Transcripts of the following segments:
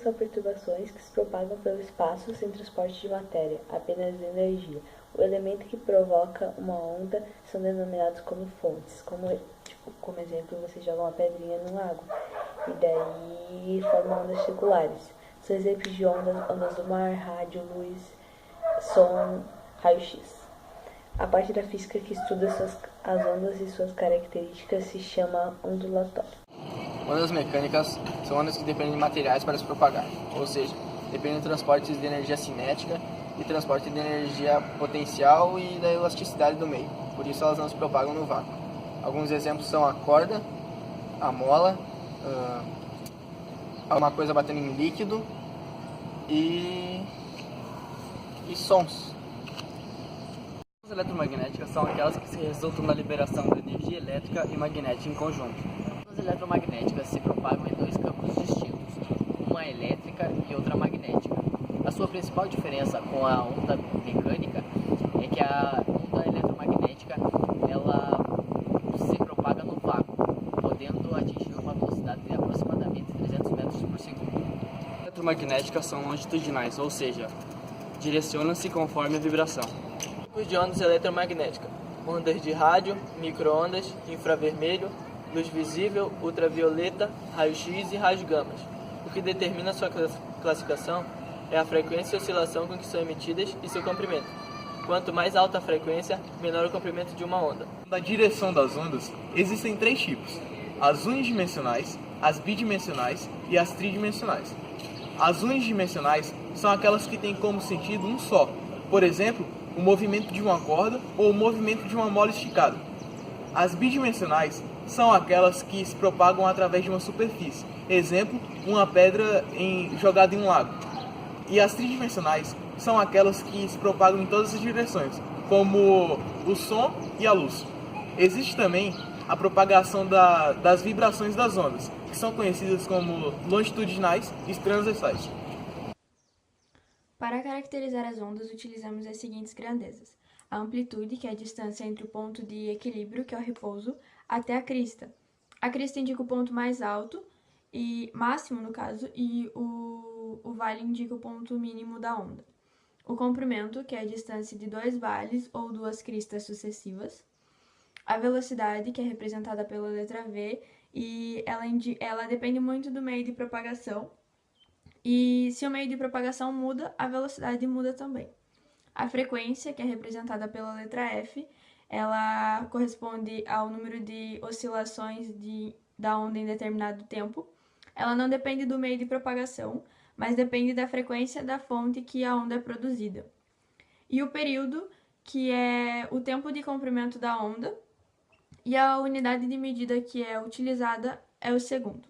São perturbações que se propagam pelo espaço sem transporte de matéria, apenas energia. O elemento que provoca uma onda são denominados como fontes. Como exemplo, você joga uma pedrinha no lago e daí forma ondas circulares. São exemplos de ondas do mar, rádio, luz, som, raio-x. A parte da física que estuda as ondas e suas características se chama ondulatório. Ondas mecânicas são ondas que dependem de materiais para se propagar, ou seja, dependem do transporte de energia cinética e transporte de energia potencial e da elasticidade do meio, por isso elas não se propagam no vácuo. Alguns exemplos são a corda, a mola, uma coisa batendo em líquido e sons. As eletromagnéticas são aquelas que resultam da liberação de energia elétrica e magnética em conjunto. As eletromagnéticas se propagam em dois campos distintos, uma elétrica e outra magnética. A sua principal diferença com a onda mecânica é que a onda eletromagnética ela se propaga no vácuo, podendo atingir uma velocidade de aproximadamente 300 metros por segundo. As eletromagnéticas são longitudinais, ou seja, direcionam-se conforme a vibração. Tipos de ondas eletromagnéticas: ondas de rádio, micro-ondas, infravermelho, luz visível, ultravioleta, raio-x e raios gamas. O que determina sua classificação é a frequência e oscilação com que são emitidas e seu comprimento. Quanto mais alta a frequência, menor o comprimento de uma onda. Na direção das ondas, existem três tipos: as unidimensionais, as bidimensionais e as tridimensionais. As unidimensionais são aquelas que têm como sentido um só, por exemplo, o movimento de uma corda ou o movimento de uma mola esticada. As bidimensionais são aquelas que se propagam através de uma superfície, exemplo, uma pedra jogada em um lago. E as tridimensionais são aquelas que se propagam em todas as direções, como o som e a luz. Existe também a propagação das vibrações das ondas, que são conhecidas como longitudinais e transversais. Para caracterizar as ondas, utilizamos as seguintes grandezas: a amplitude, que é a distância entre o ponto de equilíbrio, que é o repouso, até a crista. A crista indica o ponto mais alto, e máximo no caso, e o vale indica o ponto mínimo da onda. O comprimento, que é a distância de dois vales ou duas cristas sucessivas. A velocidade, que é representada pela letra V, e ela depende muito do meio de propagação. E se o meio de propagação muda, a velocidade muda também. A frequência, que é representada pela letra F, ela corresponde ao número de oscilações da onda em determinado tempo. Ela não depende do meio de propagação, mas depende da frequência da fonte que a onda é produzida. E o período, que é o tempo de comprimento da onda, e a unidade de medida que é utilizada é o segundo.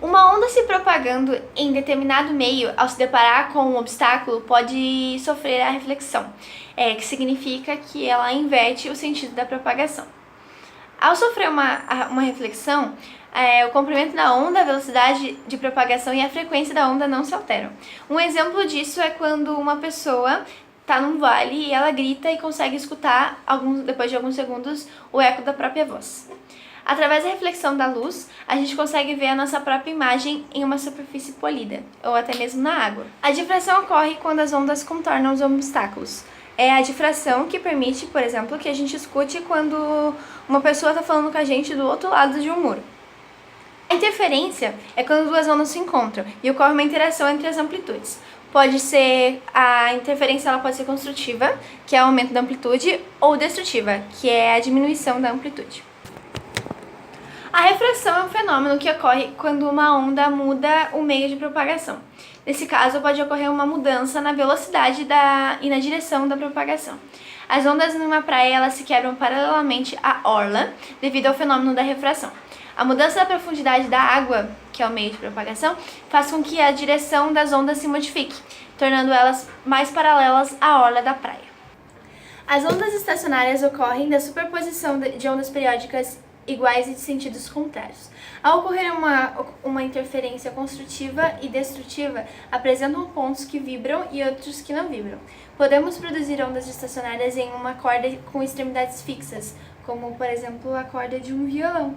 Uma onda se propagando em determinado meio, ao se deparar com um obstáculo, pode sofrer a reflexão, que significa que ela inverte o sentido da propagação. Ao sofrer uma reflexão, o comprimento da onda, a velocidade de propagação e a frequência da onda não se alteram. Um exemplo disso é quando uma pessoa está num vale e ela grita e consegue escutar, depois de alguns segundos, o eco da própria voz. Através da reflexão da luz, a gente consegue ver a nossa própria imagem em uma superfície polida, ou até mesmo na água. A difração ocorre quando as ondas contornam os obstáculos. É a difração que permite, por exemplo, que a gente escute quando uma pessoa está falando com a gente do outro lado de um muro. A interferência é quando duas ondas se encontram e ocorre uma interação entre as amplitudes. A interferência ela pode ser construtiva, que é o aumento da amplitude, ou destrutiva, que é a diminuição da amplitude. A refração é um fenômeno que ocorre quando uma onda muda o meio de propagação. Nesse caso, pode ocorrer uma mudança na velocidade e na direção da propagação. As ondas numa praia elas se quebram paralelamente à orla devido ao fenômeno da refração. A mudança da profundidade da água, que é o meio de propagação, faz com que a direção das ondas se modifique, tornando elas mais paralelas à orla da praia. As ondas estacionárias ocorrem da superposição de ondas periódicas iguais e de sentidos contrários. Ao ocorrer uma interferência construtiva e destrutiva, apresentam pontos que vibram e outros que não vibram. Podemos produzir ondas estacionárias em uma corda com extremidades fixas, como, por exemplo, a corda de um violão.